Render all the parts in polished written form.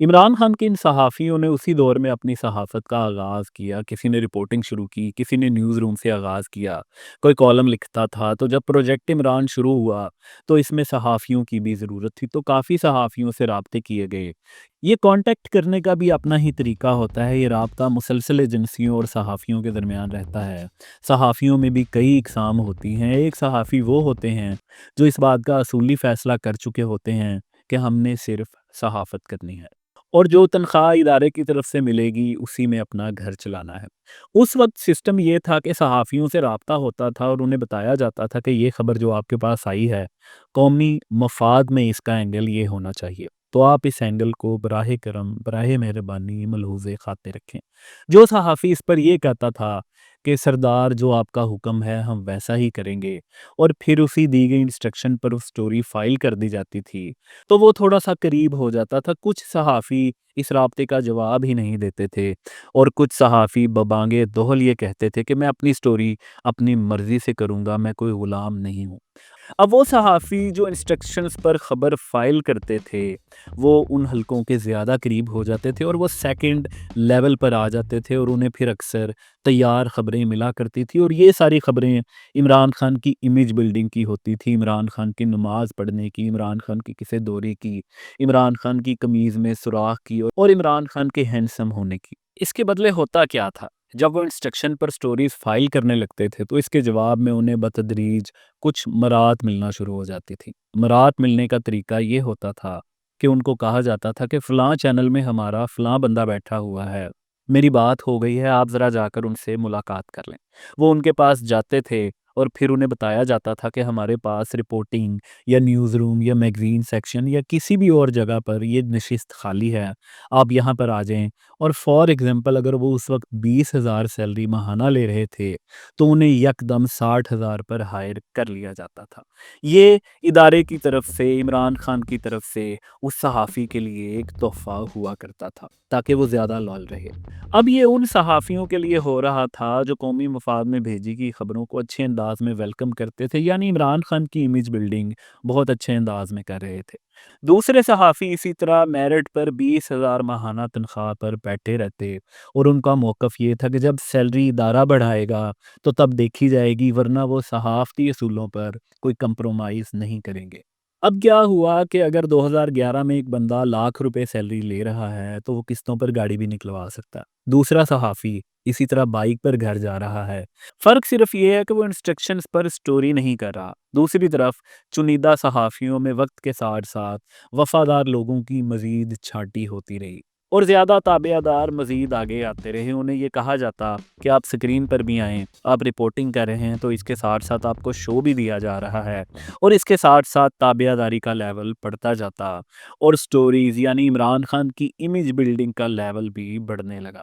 عمران خان کے ان صحافیوں نے اسی دور میں اپنی صحافت کا آغاز کیا، کسی نے رپورٹنگ شروع کی، کسی نے نیوز روم سے آغاز کیا، کوئی کالم لکھتا تھا۔ تو جب پروجیکٹ عمران شروع ہوا تو اس میں صحافیوں کی بھی ضرورت تھی، تو کافی صحافیوں سے رابطے کیے گئے۔ یہ کانٹیکٹ کرنے کا بھی اپنا ہی طریقہ ہوتا ہے، یہ رابطہ مسلسل ایجنسیوں اور صحافیوں کے درمیان رہتا ہے۔ صحافیوں میں بھی کئی اقسام ہوتی ہیں، ایک صحافی وہ ہوتے ہیں جو اس بات کا اصولی فیصلہ کر چکے ہوتے ہیں کہ ہم نے صرف صحافت کرنی ہے، اور جو تنخواہ ادارے کی طرف سے ملے گی اسی میں اپنا گھر چلانا ہے۔ اس وقت سسٹم یہ تھا کہ صحافیوں سے رابطہ ہوتا تھا اور انہیں بتایا جاتا تھا کہ یہ خبر جو آپ کے پاس آئی ہے، قومی مفاد میں اس کا اینگل یہ ہونا چاہیے، تو آپ اس اینگل کو براہ کرم براہ مہربانی ملحوظ خاطر رکھیں۔ جو صحافی اس پر یہ کہتا تھا کہ سردار جو آپ کا حکم ہے ہم ویسا ہی کریں گے، اور پھر اسی دی گئی انسٹرکشن پر اس سٹوری فائل کر دی جاتی تھی، تو وہ تھوڑا سا قریب ہو جاتا تھا۔ کچھ صحافی اس رابطے کا جواب ہی نہیں دیتے تھے، اور کچھ صحافی ببانگِ دہل یہ کہتے تھے کہ میں اپنی سٹوری اپنی مرضی سے کروں گا، میں کوئی غلام نہیں ہوں۔ اب وہ صحافی جو انسٹرکشنز پر خبر فائل کرتے تھے وہ ان حلقوں کے زیادہ قریب ہو جاتے تھے، اور وہ سیکنڈ لیول پر آ جاتے تھے، اور انہیں پھر اکثر تیار خبریں ملا کرتی تھی، اور یہ ساری خبریں عمران خان کی امیج بلڈنگ کی ہوتی تھی، عمران خان کی نماز پڑھنے کی، عمران خان کی کسی دورے کی، عمران خان کی قمیض میں سوراخ کی، اور عمران خان کے ہینڈسم ہونے کی۔ اس کے بدلے ہوتا کیا تھا؟ جب وہ انسٹرکشن پر سٹوریز فائل کرنے لگتے تھے تو اس کے جواب میں انہیں بتدریج کچھ مرات ملنا شروع ہو جاتی تھی۔ مرات ملنے کا طریقہ یہ ہوتا تھا کہ ان کو کہا جاتا تھا کہ فلاں چینل میں ہمارا فلاں بندہ بیٹھا ہوا ہے، میری بات ہو گئی ہے، آپ ذرا جا کر ان سے ملاقات کر لیں۔ وہ ان کے پاس جاتے تھے اور پھر انہیں بتایا جاتا تھا کہ ہمارے پاس رپورٹنگ یا نیوز روم یا میگزین سیکشن یا کسی بھی اور جگہ پر یہ نشست خالی ہے، آپ یہاں پر آ جائیں۔ اور فار ایگزامپل اگر وہ اس وقت 20,000 سیلری ماہانہ لے رہے تھے تو انہیں یکدم 60,000 پر ہائر کر لیا جاتا تھا۔ یہ ادارے کی طرف سے، عمران خان کی طرف سے اس صحافی کے لیے ایک تحفہ ہوا کرتا تھا تاکہ وہ زیادہ لال رہے۔ اب یہ ان صحافیوں کے لیے ہو رہا تھا جو قومی مفاد میں بھیجی گئی خبروں کو اچھے انداز میں ویلکم کرتے تھے، یعنی عمران خان کی امیج بلڈنگ بہت اچھے انداز میں کر رہے تھے۔ دوسرے صحافی اسی طرح میرٹ پر 20,000 ماہانہ تنخواہ پر بیٹھے رہتے، اور ان کا موقف یہ تھا کہ جب سیلری ادارہ بڑھائے گا تو تب دیکھی جائے گی، ورنہ وہ صحافتی اصولوں پر کوئی کمپرومائز نہیں کریں گے۔ اب کیا ہوا کہ اگر 2011 میں ایک بندہ لاکھ روپے سیلری لے رہا ہے تو وہ قسطوں پر گاڑی بھی نکلوا سکتا ہے، دوسرا صحافی اسی طرح بائک پر گھر جا رہا ہے۔ فرق صرف یہ ہے کہ وہ انسٹرکشنز پر سٹوری نہیں کر رہا۔ دوسری طرف چنیدہ صحافیوں میں وقت کے ساتھ ساتھ وفادار لوگوں کی مزید چھانٹی ہوتی رہی، اور زیادہ تابع دار مزید آگے آتے رہے۔ انہیں یہ کہا جاتا کہ آپ سکرین پر بھی آئیں، آپ رپورٹنگ کر رہے ہیں تو اس کے ساتھ ساتھ آپ کو شو بھی دیا جا رہا ہے، اور اس کے ساتھ ساتھ تابع داری کا لیول بڑھتا جاتا، اور سٹوریز یعنی عمران خان کی امیج بلڈنگ کا لیول بھی بڑھنے لگا۔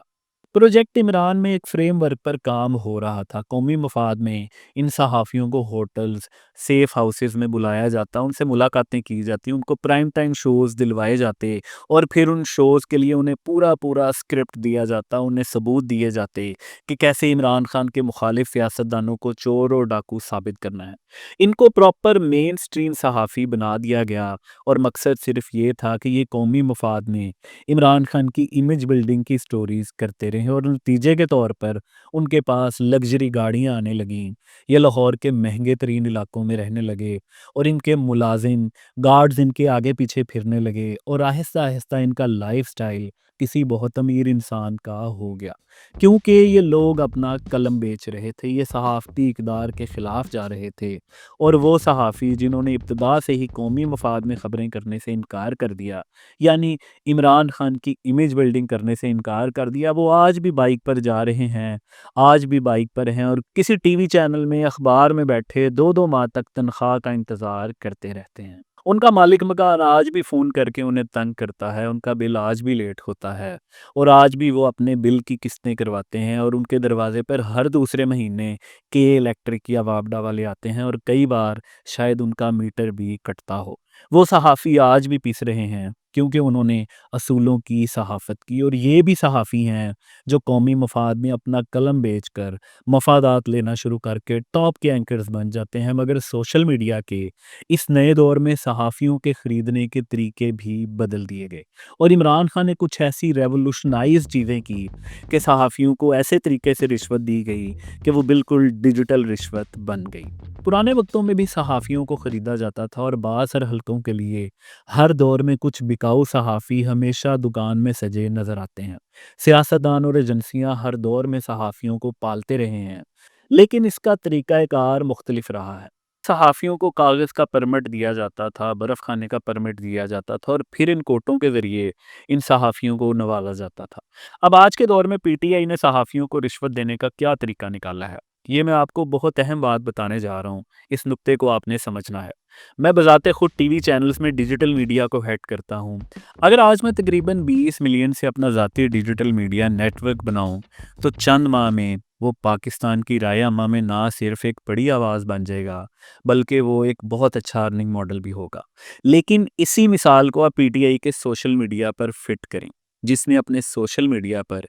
پروجیکٹ عمران میں ایک فریم ورک پر کام ہو رہا تھا۔ قومی مفاد میں ان صحافیوں کو ہوٹلز، سیف ہاؤسز میں بلایا جاتا، ان سے ملاقاتیں کی جاتی، ان کو پرائم ٹائم شوز دلوائے جاتے، اور پھر ان شوز کے لیے انہیں پورا پورا اسکرپٹ دیا جاتا، انہیں ثبوت دیے جاتے کہ کیسے عمران خان کے مخالف سیاستدانوں کو چور اور ڈاکو ثابت کرنا ہے۔ ان کو پراپر مین سٹریم صحافی بنا دیا گیا، اور مقصد صرف یہ تھا کہ یہ قومی مفاد میں عمران خان کی امیج بلڈنگ کی سٹوریز کرتے رہے، اور نتیجے کے طور پر ان کے پاس لگژری گاڑیاں آنے لگیں، یہ لاہور کے مہنگے ترین علاقوں میں رہنے لگے، اور ان کے ملازم گارڈز ان کے آگے پیچھے پھرنے لگے، اور آہستہ آہستہ ان کا لائف سٹائل کسی بہت امیر انسان کا ہو گیا، کیونکہ یہ لوگ اپنا قلم بیچ رہے تھے، یہ صحافتی اقدار کے خلاف جا رہے تھے، اور وہ صحافی جنہوں نے ابتدا سے ہی قومی مفاد میں خبریں کرنے سے انکار کر دیا، یعنی عمران خان کی امیج بلڈنگ کرنے سے انکار کر دیا، وہ آج بھی بائک پر جا رہے ہیں، آج بھی بائک پر ہیں، اور کسی ٹی وی چینل میں اخبار میں بیٹھے 2 ماہ تک تنخواہ کا انتظار کرتے رہتے ہیں۔ ان کا مالک مکان آج بھی فون کر کے انہیں تنگ کرتا ہے، ان کا بل آج بھی لیٹ ہوتا ہے، اور آج بھی وہ اپنے بل کی قسطیں کرواتے ہیں، اور ان کے دروازے پر ہر دوسرے مہینے کے الیکٹرک یا وابڈا والے آتے ہیں، اور کئی بار شاید ان کا میٹر بھی کٹتا ہو۔ وہ صحافی آج بھی پیس رہے ہیں، کیونکہ انہوں نے اصولوں کی صحافت کی، اور یہ بھی صحافی ہیں جو قومی مفاد میں اپنا قلم بیچ کر مفادات لینا شروع کر کے ٹاپ کے اینکرز بن جاتے ہیں۔ مگر سوشل میڈیا کے اس نئے دور میں صحافیوں کے خریدنے کے طریقے بھی بدل دیے گئے، اور عمران خان نے کچھ ایسی ریولوشنائز چیزیں کی کہ صحافیوں کو ایسے طریقے سے رشوت دی گئی کہ وہ بالکل ڈیجیٹل رشوت بن گئی۔ پرانے وقتوں میں بھی صحافیوں کو خریدا جاتا تھا، اور بعض حلقوں کے لیے ہر دور میں کچھ بکاؤ صحافی ہمیشہ دکان میں سجے نظر آتے ہیں۔ سیاستدان اور ایجنسیاں ہر دور میں صحافیوں کو پالتے رہے ہیں، لیکن اس کا طریقہ کار مختلف رہا ہے۔ صحافیوں کو کاغذ کا پرمٹ دیا جاتا تھا، برف خانے کا پرمٹ دیا جاتا تھا، اور پھر ان کوٹوں کے ذریعے ان صحافیوں کو نوازا جاتا تھا۔ اب آج کے دور میں پی ٹی آئی نے صحافیوں کو رشوت دینے کا کیا طریقہ نکالا ہے، یہ میں آپ کو بہت اہم بات بتانے جا رہا ہوں۔ اس نقطے کو آپ نے سمجھنا ہے۔ میں بذات خود ٹی وی چینلز میں ڈیجیٹل میڈیا کو ہیڈ کرتا ہوں۔ اگر آج میں تقریباً 20 ملین سے اپنا ذاتی ڈیجیٹل میڈیا نیٹ ورک بناؤں تو چند ماہ میں وہ پاکستان کی رائے عامہ میں نہ صرف ایک بڑی آواز بن جائے گا، بلکہ وہ ایک بہت اچھا ارننگ ماڈل بھی ہوگا۔ لیکن اسی مثال کو آپ پی ٹی آئی کے سوشل میڈیا پر فٹ کریں، جس نے اپنے سوشل میڈیا پر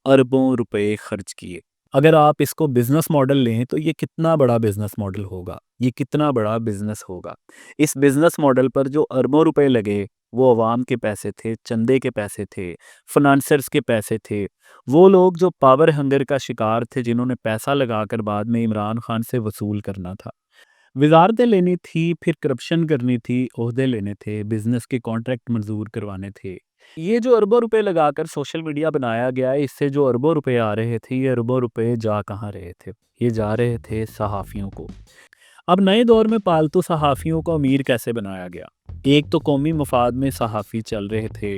اربوں روپے خرچ کیے۔ اگر آپ اس کو بزنس ماڈل لیں تو یہ کتنا بڑا بزنس ماڈل ہوگا، یہ کتنا بڑا بزنس ہوگا۔ اس بزنس ماڈل پر جو اربوں روپے لگے وہ عوام کے پیسے تھے، چندے کے پیسے تھے، فنانسرز کے پیسے تھے، وہ لوگ جو پاور ہنگر کا شکار تھے، جنہوں نے پیسہ لگا کر بعد میں عمران خان سے وصول کرنا تھا، وزارتیں لینی تھی، پھر کرپشن کرنی تھی، عہدے لینے تھے، بزنس کے کانٹریکٹ منظور کروانے تھے۔ یہ جو اربوں روپے لگا کر سوشل میڈیا بنایا گیا ہے، اس سے جو اربوں روپے آ رہے تھے، یہ اربوں روپے جا کہاں رہے تھے؟ یہ جا رہے تھے صحافیوں کو۔ اب نئے دور میں پالتو صحافیوں کو امیر کیسے بنایا گیا؟ ایک تو قومی مفاد میں صحافی چل رہے تھے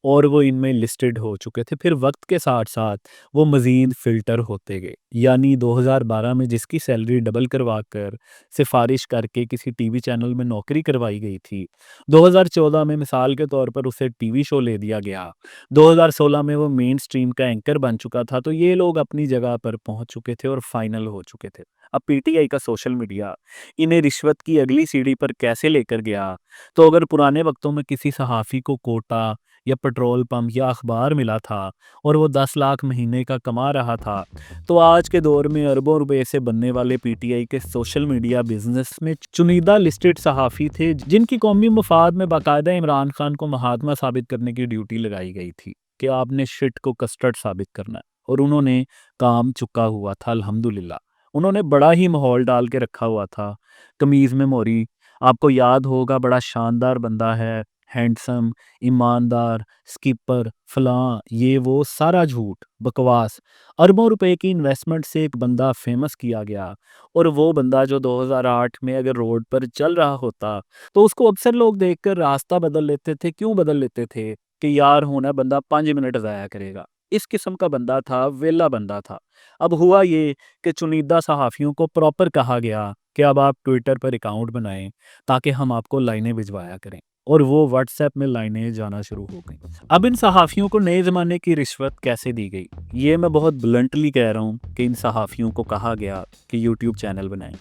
اور وہ ان میں لسٹڈ ہو چکے تھے، پھر وقت کے ساتھ ساتھ وہ مزید فلٹر ہوتے گئے۔ یعنی 2012 میں جس کی سیلری ڈبل کروا کر سفارش کر کے کسی ٹی وی چینل میں نوکری کروائی گئی تھی، 2014 میں مثال کے طور پر اسے ٹی وی شو لے دیا گیا، 2016 میں وہ مین سٹریم کا اینکر بن چکا تھا، تو یہ لوگ اپنی جگہ پر پہنچ چکے تھے اور فائنل ہو چکے تھے۔ اب پی ٹی آئی کا سوشل میڈیا انہیں رشوت کی اگلی سیڑھی پر کیسے لے کر گیا؟ تو اگر پرانے وقتوں میں کسی صحافی کو کوٹا یا پٹرول پمپ یا اخبار ملا تھا اور وہ 10 لاکھ مہینے کا کما رہا تھا، تو آج کے دور میں اربوں روپے سے بننے والے پی ٹی آئی کے سوشل میڈیا بزنس میں چنیدہ لسٹڈ صحافی تھے، جن کی قومی مفاد میں باقاعدہ عمران خان کو مہاتما ثابت کرنے کی ڈیوٹی لگائی گئی تھی کہ آپ نے شٹ کو کسٹرڈ ثابت کرنا ہے، اور انہوں نے کام چکا ہوا تھا الحمدللہ۔ انہوں نے بڑا ہی ماحول ڈال کے رکھا ہوا تھا۔ قمیض میں موری، آپ کو یاد ہوگا، بڑا شاندار بندہ ہے، ہینڈسم، ایماندار، سکیپر، فلاں، یہ وہ سارا جھوٹ، بکواس۔ اربوں روپے کی انویسٹمنٹ سے ایک بندہ فیمس کیا گیا، اور وہ بندہ جو 2008 میں اگر روڈ پر چل رہا ہوتا تو اس کو اکثر لوگ دیکھ کر راستہ بدل لیتے تھے۔ کیوں بدل لیتے تھے؟ کہ یار ہونا بندہ 5 منٹ ضائع کرے گا۔ اس قسم کا بندہ تھا، ویلا بندہ تھا۔ اب ہوا یہ کہ چنیدہ صحافیوں کو پراپر کہا گیا کہ اب آپ ٹویٹر پر اکاؤنٹ بنائیں تاکہ ہم آپ کو لائنیں بھجوایا کریں، اور وہ واٹس ایپ میں لائنیں جانا شروع ہو گئیں۔ اب ان صحافیوں کو نئے زمانے کی رشوت کیسے دی گئی؟ یہ میں بہت بلنٹلی کہہ رہا ہوں کہ ان صحافیوں کو کہا گیا کہ یوٹیوب چینل بنائیں۔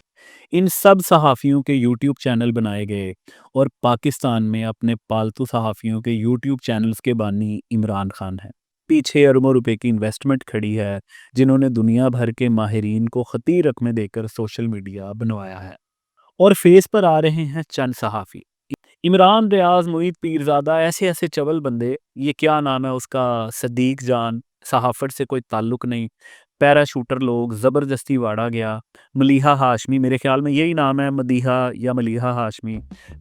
ان سب صحافیوں کے یوٹیوب چینل بنائے گئے، اور پاکستان میں اپنے پالتو صحافیوں کے یوٹیوب چینلز کے بانی عمران خان ہیں۔ پیچھے اربوں روپے کی انویسٹمنٹ کھڑی ہے، جنہوں نے دنیا بھر کے ماہرین کو خطیر رقمیں دے کر سوشل میڈیا بنوایا ہے، اور فیس پر آ رہے ہیں چند صحافی، عمران، ریاض، معید پیرزادہ، ایسے ایسے چول بندے۔ یہ کیا نام ہے اس کا، صدیق جان، صحافت سے کوئی تعلق نہیں، پیرا شوٹر لوگ، زبردستی واڑا گیا۔ ملیحہ ہاشمی، میرے خیال میں یہی نام ہے، مدیحہ یا ملیحہ ہاشمی۔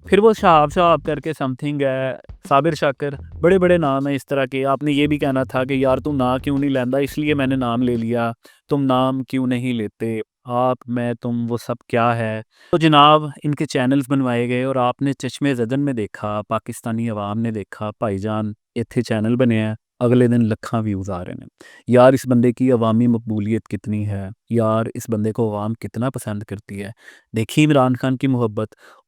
پھر وہ شہاب شہاب کر کے سم تھنگ ہے، صابر شاکر، بڑے بڑے نام ہیں اس طرح کے۔ آپ نے یہ بھی کہنا تھا کہ یار تم نام کیوں نہیں لینا، اس لیے میں نے نام لے لیا، تم نام کیوں نہیں لیتے، آپ، میں، تم، وہ سب کیا ہے؟ تو جناب ان کے چینلز بنوائے گئے، اور آپ نے چشمے زدن میں دیکھا، پاکستانی عوام نے دیکھا، بھائی جان ایتھے چینل بنے ہیں، اگلے دن لکھاں ویوز آ رہے ہیں۔ یار اس بندے کی عوامی مقبولیت کتنی ہے، یار اس بندے کو عوام کتنا پسند کرتی ہے۔ دیکھی عمران خان کی محبت،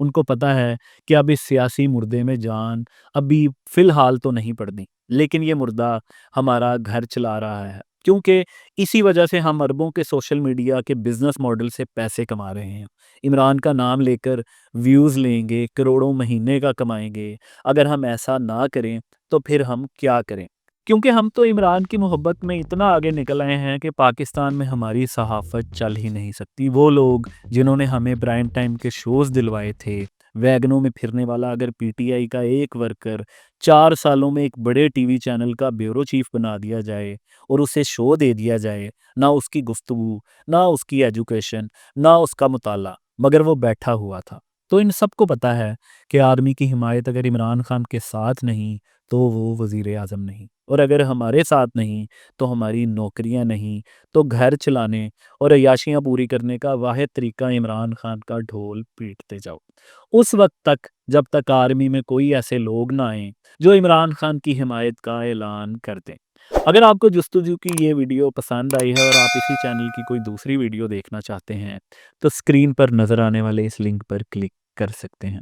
ان کو پتہ ہے کہ اب اس سیاسی مردے میں جان ابھی فی الحال تو نہیں پڑنی، لیکن یہ مردہ ہمارا گھر چلا رہا ہے، کیونکہ اسی وجہ سے ہم اربوں کے سوشل میڈیا کے بزنس ماڈل سے پیسے کما رہے ہیں۔ عمران کا نام لے کر ویوز لیں گے، کروڑوں مہینے کا کمائیں گے۔ اگر ہم ایسا نہ کریں تو پھر ہم کیا کریں؟ کیونکہ ہم تو عمران کی محبت میں اتنا آگے نکل آئے ہیں کہ پاکستان میں ہماری صحافت چل ہی نہیں سکتی۔ وہ لوگ جنہوں نے ہمیں پرائم ٹائم کے شوز دلوائے تھے، ویگنوں میں پھرنے والا اگر پی ٹی آئی کا ایک ورکر 4 سالوں میں ایک بڑے ٹی وی چینل کا بیورو چیف بنا دیا جائے اور اسے شو دے دیا جائے، نہ اس کی گفتگو، نہ اس کی ایجوکیشن، نہ اس کا مطالعہ، مگر وہ بیٹھا ہوا تھا۔ تو ان سب کو پتہ ہے کہ آرمی کی حمایت اگر عمران خان کے ساتھ نہیں تو وہ وزیر اعظم نہیں، اور اگر ہمارے ساتھ نہیں تو ہماری نوکریاں نہیں، تو گھر چلانے اور عیاشیاں پوری کرنے کا واحد طریقہ عمران خان کا ڈھول پیٹتے جاؤ، اس وقت تک جب تک آرمی میں کوئی ایسے لوگ نہ آئیں جو عمران خان کی حمایت کا اعلان کر دیں۔ اگر آپ کو جستجو کی یہ ویڈیو پسند آئی ہے اور آپ اسی چینل کی کوئی دوسری ویڈیو دیکھنا چاہتے ہیں تو اسکرین پر نظر آنے والے اس لنک پر کلک کر سکتے ہیں۔